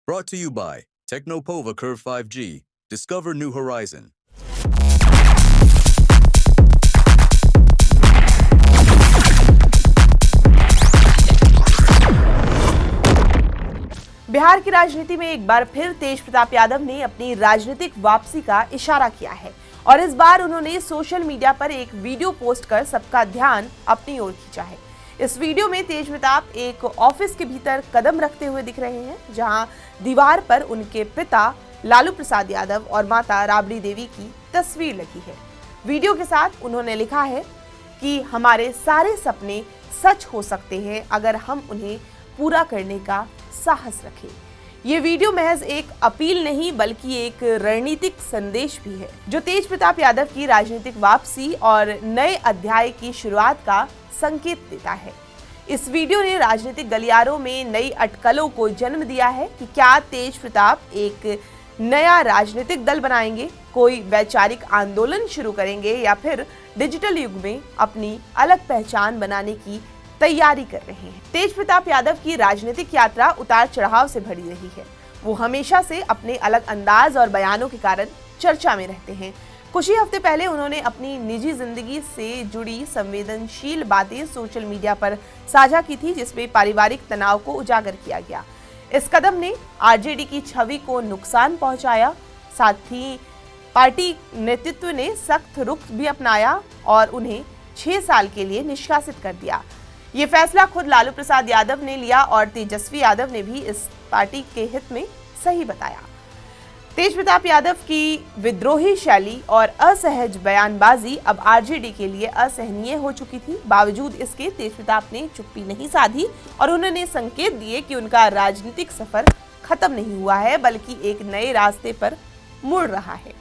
Brought to you by Technopova Curve 5G. Discover new horizon. Bihar की राजनीति में एक बार फिर तेज प्रताप यादव ने अपनी राजनीतिक वापसी का इशारा किया है और इस बार उन्होंने सोशल मीडिया पर एक वीडियो पोस्ट कर सबका ध्यान अपनी ओर खींचा है। इस वीडियो में तेज प्रताप एक ऑफिस के भीतर कदम रखते हुए दिख रहे हैं, जहां दीवार पर उनके पिता लालू प्रसाद यादव और माता राबड़ी देवी की तस्वीर लगी है। वीडियो के साथ उन्होंने लिखा है कि हमारे सारे सपने सच हो सकते हैं अगर हम उन्हें पूरा करने का साहस रखें। ये वीडियो महज एक अपील नहीं बल्कि एक रणनीतिक संदेश भी है, जो तेज प्रताप यादव की राजनीतिक वापसी और नए अध्याय की शुरुआत का संकेत देता है। इस वीडियो ने राजनीतिक गलियारों में नई अटकलों को जन्म दिया है कि क्या तेज प्रताप एक नया राजनीतिक दल बनाएंगे, कोई वैचारिक आंदोलन शुरू करेंगे या फिर डिजिटल युग में अपनी अलग पहचान बनाने की तैयारी कर रहे हैं। तेज प्रताप यादव की राजनीतिक यात्रा उतार चढ़ाव से भरी रही है। वो हमेशा से अपने अलग अंदाज और बयानों के कारण चर्चा में रहते हैं। कुछ ही हफ्ते पहले उन्होंने अपनी निजी जिंदगी से जुड़ी संवेदनशील बातें सोशल मीडिया पर साझा की थी, जिसमें पारिवारिक तनाव को उजागर किया गया। इस कदम ने आरजेडी की छवि को नुकसान पहुंचाया, साथ ही पार्टी नेतृत्व ने सख्त रुख भी अपनाया और उन्हें 6 साल के लिए निष्कासित कर दिया। ये फैसला खुद लालू प्रसाद यादव ने लिया और तेजस्वी यादव ने भी इस पार्टी के हित में सही बताया। तेज प्रताप यादव की विद्रोही शैली और असहज बयानबाजी अब आरजेडी के लिए असहनीय हो चुकी थी। बावजूद इसके तेज प्रताप ने चुप्पी नहीं साधी और उन्होंने संकेत दिए कि उनका राजनीतिक सफर खत्म नहीं हुआ है बल्कि एक नए रास्ते पर मुड़ रहा है।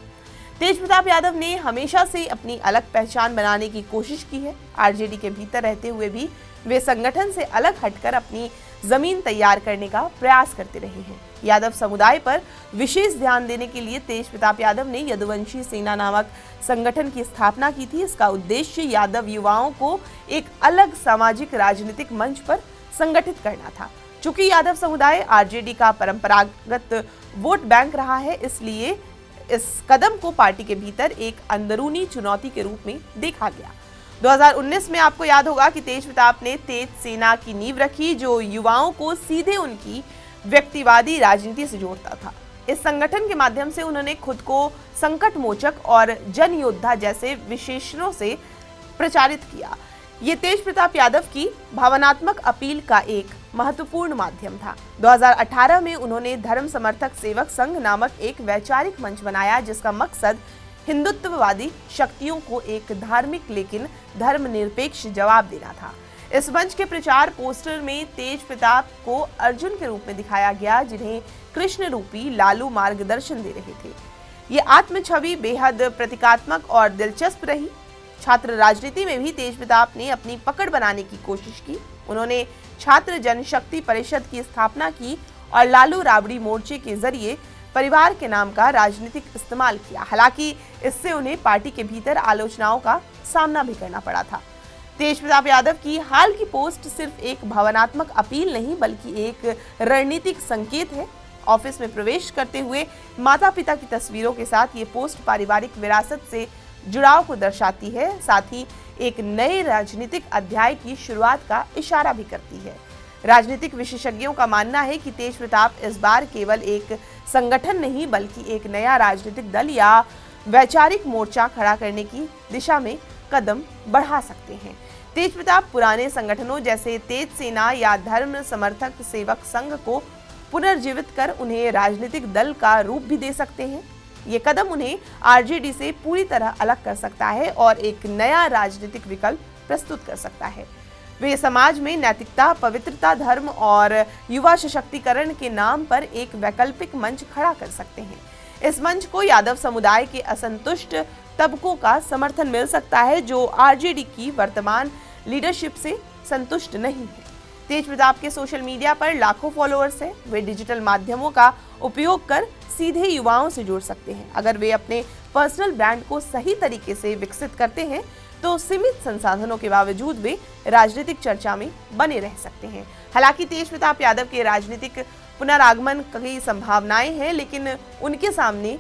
तेज प्रताप यादव ने हमेशा से अपनी अलग पहचान बनाने की कोशिश की है। आरजेडी के भीतर रहते हुए भी वे संगठन से अलग हटकर अपनी जमीन तैयार करने का प्रयास करते रहे हैं। यादव समुदाय पर विशेष ध्यान देने के लिए तेज प्रताप यादव ने यदुवंशी सेना नामक संगठन की स्थापना की थी। इसका उद्देश्य यादव युवाओं को एक अलग सामाजिक राजनीतिक मंच पर संगठित करना था। चूंकि यादव समुदाय आरजेडी का परंपरागत वोट बैंक रहा है, इसलिए इस कदम को पार्टी के भीतर एक अंदरूनी चुनौती के रूप में देखा गया। 2019 में आपको याद होगा कि तेज प्रताप ने तेज सेना की नींव रखी, जो युवाओं को सीधे उनकी व्यक्तिवादी राजनीति से जोड़ता था। इस संगठन के माध्यम से उन्होंने खुद को संकट मोचक और जन योद्धा जैसे विशेषणों से प्रचारित किया। ये तेज प्रताप यादव की भावनात्मक अपील का एक महत्वपूर्ण माध्यम था। 2018 में उन्होंने धर्म समर्थक सेवक संघ नामक एक वैचारिक मंच बनाया, जिसका मकसद हिंदुत्ववादी शक्तियों को एक धार्मिक लेकिन धर्मनिरपेक्ष जवाब देना था। इस मंच के प्रचार पोस्टर में तेज प्रताप को अर्जुन के रूप में दिखाया गया, जिन्हें कृष्ण रूपी लालू मार्गदर्शन दे रहे थे। ये आत्म छवि बेहद प्रतीकात्मक और दिलचस्प रही। छात्र राजनीति में भी तेज प्रताप ने अपनी पकड़ बनाने की कोशिश की। उन्होंने छात्र जनशक्ति परिषद की स्थापना की और लालू राबड़ी मोर्चे के जरिए परिवार के नाम का राजनीतिक इस्तेमाल किया। हालांकि इससे उन्हें पार्टी के भीतर आलोचनाओं का सामना भी करना पड़ा था। तेज प्रताप यादव की हाल की पोस्ट सिर्फ एक भावनात्मक अपील नहीं बल्कि एक रणनीतिक संकेत है। ऑफिस में प्रवेश करते हुए माता पिता की तस्वीरों के साथ ये पोस्ट पारिवारिक विरासत से जुड़ाव को दर्शाती है, साथ ही एक नए राजनीतिक अध्याय की शुरुआत का इशारा भी करती है। राजनीतिक विशेषज्ञों का मानना है कि तेज प्रताप इस बार केवल एक संगठन नहीं बल्कि एक नया राजनीतिक दल या वैचारिक मोर्चा खड़ा करने की दिशा में कदम बढ़ा सकते हैं। तेज प्रताप पुराने संगठनों जैसे तेज सेना या धर्म समर्थक सेवक संघ को पुनर्जीवित कर उन्हें राजनीतिक दल का रूप भी दे सकते हैं। ये कदम उन्हें आरजेडी से पूरी तरह अलग कर सकता है और एक नया राजनीतिक विकल्प प्रस्तुत कर सकता है। वे समाज में नैतिकता, पवित्रता, धर्म और युवा सशक्तिकरण के नाम पर एक वैकल्पिक मंच खड़ा कर सकते हैं। इस मंच को यादव समुदाय के असंतुष्ट तबकों का समर्थन मिल सकता है, जो आरजेडी की वर्तमान लीडरशिप से संतुष्ट नहीं है। तेज प्रताप के सोशल मीडिया पर लाखों फॉलोअर्स हैं। वे डिजिटल माध्यमों का उपयोग कर सीधे युवाओं से जुड़ सकते हैं। अगर वे अपने पर्सनल ब्रांड को सही तरीके से विकसित करते हैं तो सीमित संसाधनों के बावजूद वे राजनीतिक चर्चा में बने रह सकते हैं। हालांकि तेज प्रताप यादव के राजनीतिक पुनरागमन की संभावनाएं हैं, लेकिन उनके सामने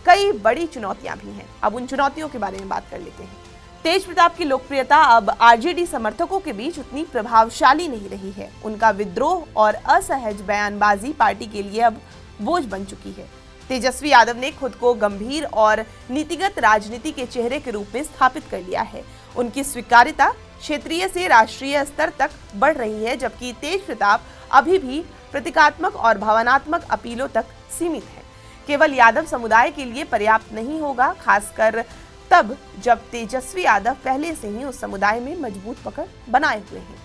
कई बड़ी चुनौतियां भी हैं। अब उन चुनौतियों के बारे में बात कर लेते हैं। तेज प्रताप की लोकप्रियता अब आरजेडी समर्थकों के बीच उतनी प्रभावशाली नहीं रही है। उनका विद्रोह और असहज बयानबाजी पार्टी के लिए अब बोझ बन चुकी है। तेजस्वी यादव ने खुद को गंभीर और नीतिगत राजनीति के चेहरे के रूप में स्थापित कर लिया है। उनकी स्वीकार्यता क्षेत्रीय से राष्ट्रीय स्तर तक बढ़ रही है, जबकि तेज प्रताप अभी भी प्रतीकात्मक और भावनात्मक अपीलों तक सीमित है। केवल यादव समुदाय के लिए पर्याप्त नहीं होगा, खासकर तब जब तेजस्वी यादव पहले से ही उस समुदाय में मजबूत पकड़ बनाए हुए हैं।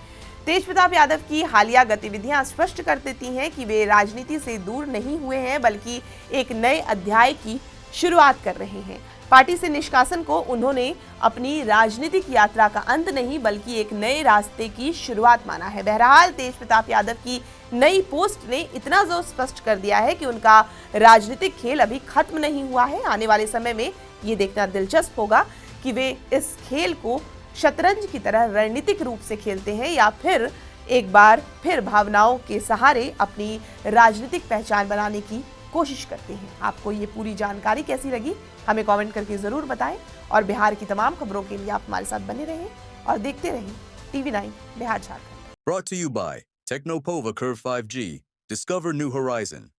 तेज प्रताप यादव की हालिया गतिविधियां स्पष्ट कर देती हैं कि वे राजनीति से दूर नहीं हुए हैं, बल्कि एक नए अध्याय की शुरुआत कर रहे हैं। पार्टी से निष्कासन को उन्होंने अपनी राजनीतिक यात्रा का अंत नहीं, बल्कि एक नए रास्ते की शुरुआत माना है। बहरहाल तेज प्रताप यादव की नई पोस्ट ने इतना जो स्पष्ट कर दिया है कि उनका राजनीतिक खेल अभी खत्म नहीं हुआ है। आने वाले समय में ये देखना दिलचस्प होगा कि वे इस खेल को शतरंज की तरह रणनीतिक रूप से खेलते हैं या फिर एक बार फिर भावनाओं के सहारे अपनी राजनीतिक पहचान बनाने की कोशिश करते हैं। आपको ये पूरी जानकारी कैसी लगी, हमें कमेंट करके जरूर बताएं और बिहार की तमाम खबरों के लिए आप हमारे साथ बने रहें और देखते रहें TV9 Bihar Jharkhand. Brought to you by Technopova Curve 5G. Discover new horizon.